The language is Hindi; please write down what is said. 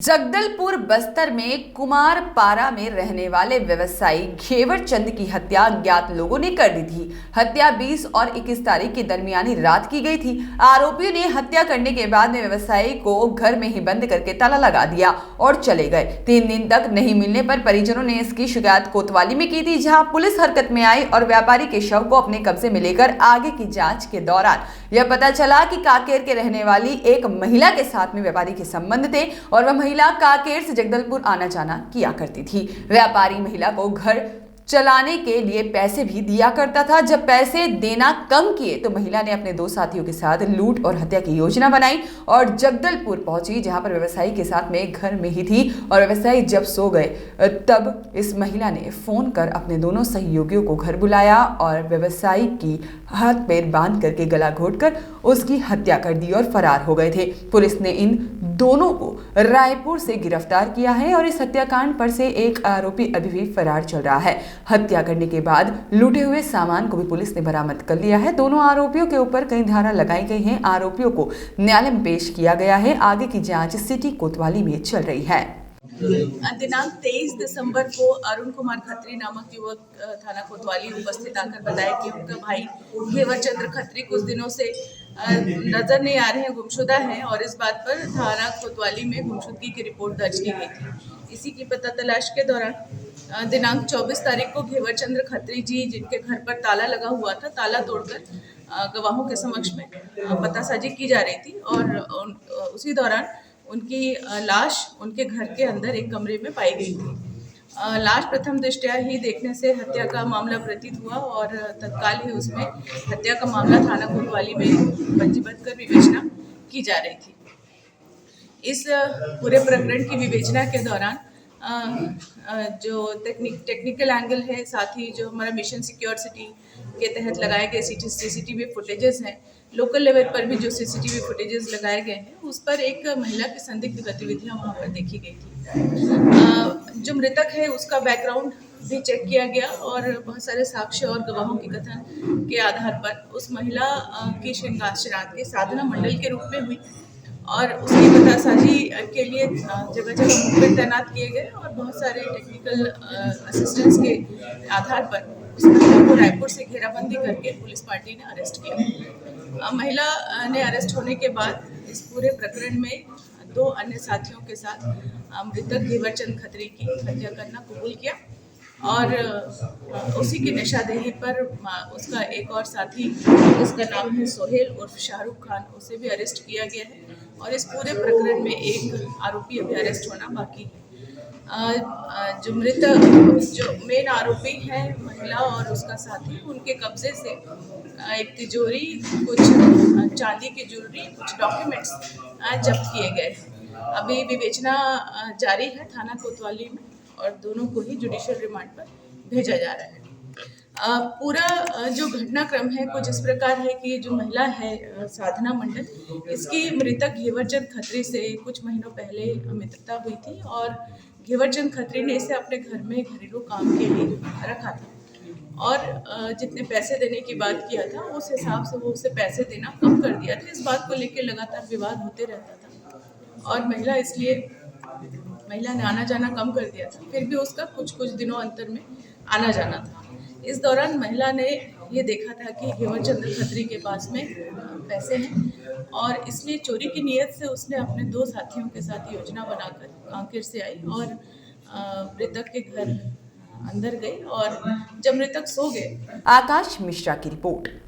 जगदलपुर बस्तर में कुमारपारा में रहने वाले व्यवसायी घेवर चंद की हत्या अज्ञात लोगों ने कर दी थी। हत्या 20 और 21 तारीख की दरमियानी रात की गई थी। आरोपियों ने हत्या करने के बाद में व्यवसायी को घर में ही बंद करके ताला लगा दिया और चले गए। 3 दिन तक नहीं मिलने पर परिजनों ने इसकी शिकायत कोतवाली में की थी, जहां पुलिस हरकत में आई और व्यापारी के शव को अपने कब्जे में लेकर आगे की जाँच के दौरान यह पता चला कि काकेर के रहने वाली एक महिला के साथ में व्यापारी के संबंध थे और वह महिला काकेर से जगदलपुर आना जाना किया करती थी। व्यापारी महिला को घर चलाने के लिए पैसे भी दिया करता था। जब पैसे देना कम किए तो महिला ने अपने 2 साथियों के साथ लूट और हत्या की योजना बनाई और जगदलपुर पहुंची, जहां पर व्यवसायी के साथ में घर में ही थी और व्यवसायी जब सो गए तब इस महिला ने फोन कर अपने दोनों सहयोगियों को घर बुलाया और व्यवसायी की हाथ पैर बांध करके गला घोटकर उसकी हत्या कर दी और फरार हो गए थे। पुलिस ने इन दोनों को रायपुर से गिरफ्तार किया है और इस हत्याकांड पर से एक आरोपी अभी भी फरार चल रहा है। हत्या करने के बाद लूटे हुए सामान को भी पुलिस ने बरामद कर लिया है। दोनों आरोपियों के ऊपर कई धारा लगाई गई हैं। आरोपियों को न्यायालय में पेश किया गया है। आगे की जांच सिटी कोतवाली में चल रही है। दिनांक 23 दिसंबर को अरुण कुमार खत्री नामक युवक थाना कोतवाली उपस्थित आकर बताया कि उनका भाई घेवर चंद्र खत्री कुछ दिनों से नजर नहीं आ रहे हैं, गुमशुदा हैं और इस बात पर थाना कोतवाली में गुमशुदगी की रिपोर्ट दर्ज की गई थी। इसी की पता तलाश के दौरान दिनांक 24 तारीख को घेवर चंद्र खत्री जी, जिनके घर पर ताला लगा हुआ था, ताला तोड़कर गवाहों के समक्ष में पतासाजी की जा रही थी और उसी दौरान उनकी लाश उनके घर के अंदर एक कमरे में पाई गई थी। लाश प्रथम दृष्टया ही देखने से हत्या का मामला प्रतीत हुआ और तत्काल ही उसमें हत्या का मामला थाना कोतवाली में पंजीबद्ध कर विवेचना की जा रही थी। इस पूरे प्रकरण की विवेचना के दौरान जो टेक्निकल एंगल है, साथ ही जो हमारा मिशन सिक्योर सिटी के तहत लगाए गए सीसीटीवी फुटेजेस हैं, लोकल लेवल पर भी जो सीसीटीवी फुटेजेस लगाए गए हैं, उस पर एक महिला की संदिग्ध गतिविधियां वहां पर देखी गई थी। जो मृतक है उसका बैकग्राउंड भी चेक किया गया और बहुत सारे साक्ष्य और गवाहों के कथन के आधार पर उस महिला की शिनाख्त साधना मंडल के रूप में हुई और उसकी पतासाजी के लिए जगह जगह मुखबिर तैनात किए गए और बहुत सारे टेक्निकल असिस्टेंस के आधार पर उस महिला को रायपुर से घेराबंदी करके पुलिस पार्टी ने अरेस्ट किया। महिला ने अरेस्ट होने के बाद इस पूरे प्रकरण में 2 अन्य साथियों के साथ मृतक घेवर चंद खत्री की हत्या करना कबूल किया और उसी की निशादेही पर उसका एक और साथी, जिसका नाम है सोहेल उर्फ शाहरुख खान, उसे भी अरेस्ट किया गया है और इस पूरे प्रकरण में एक आरोपी अभी अरेस्ट होना बाकी है। जो मेन आरोपी है महिला और उसका साथी, उनके कब्जे से एक तिजोरी, कुछ चांदी की ज्वेलरी, कुछ डॉक्यूमेंट्स जब्त किए गए। अभी विवेचना जारी है थाना कोतवाली में और दोनों को ही जुडिशियल रिमांड पर भेजा जा रहा है। पूरा जो घटनाक्रम है कुछ इस प्रकार है कि जो महिला है साधना मंडल, इसकी मृतक घेवरचंद खत्री से कुछ महीनों पहले मित्रता हुई थी और घेवरचंद खत्री ने इसे अपने घर में घरेलू काम के लिए रखा था और जितने पैसे देने की बात किया था उस हिसाब से वो उसे पैसे देना कम कर दिया था। इस बात को लेकर लगातार विवाद होते रहता था और महिला ने आना जाना कम कर दिया था, फिर भी उसका कुछ दिनों अंतर में आना जाना था। इस दौरान महिला ने ये देखा था कि घेवर चंद्र खत्री के पास में पैसे हैं और इसलिए चोरी की नीयत से उसने अपने 2 साथियों के साथ योजना बनाकर कांकेर से आई और मृतक के घर अंदर गई और जब मृतक सो गए। आकाश मिश्रा की रिपोर्ट।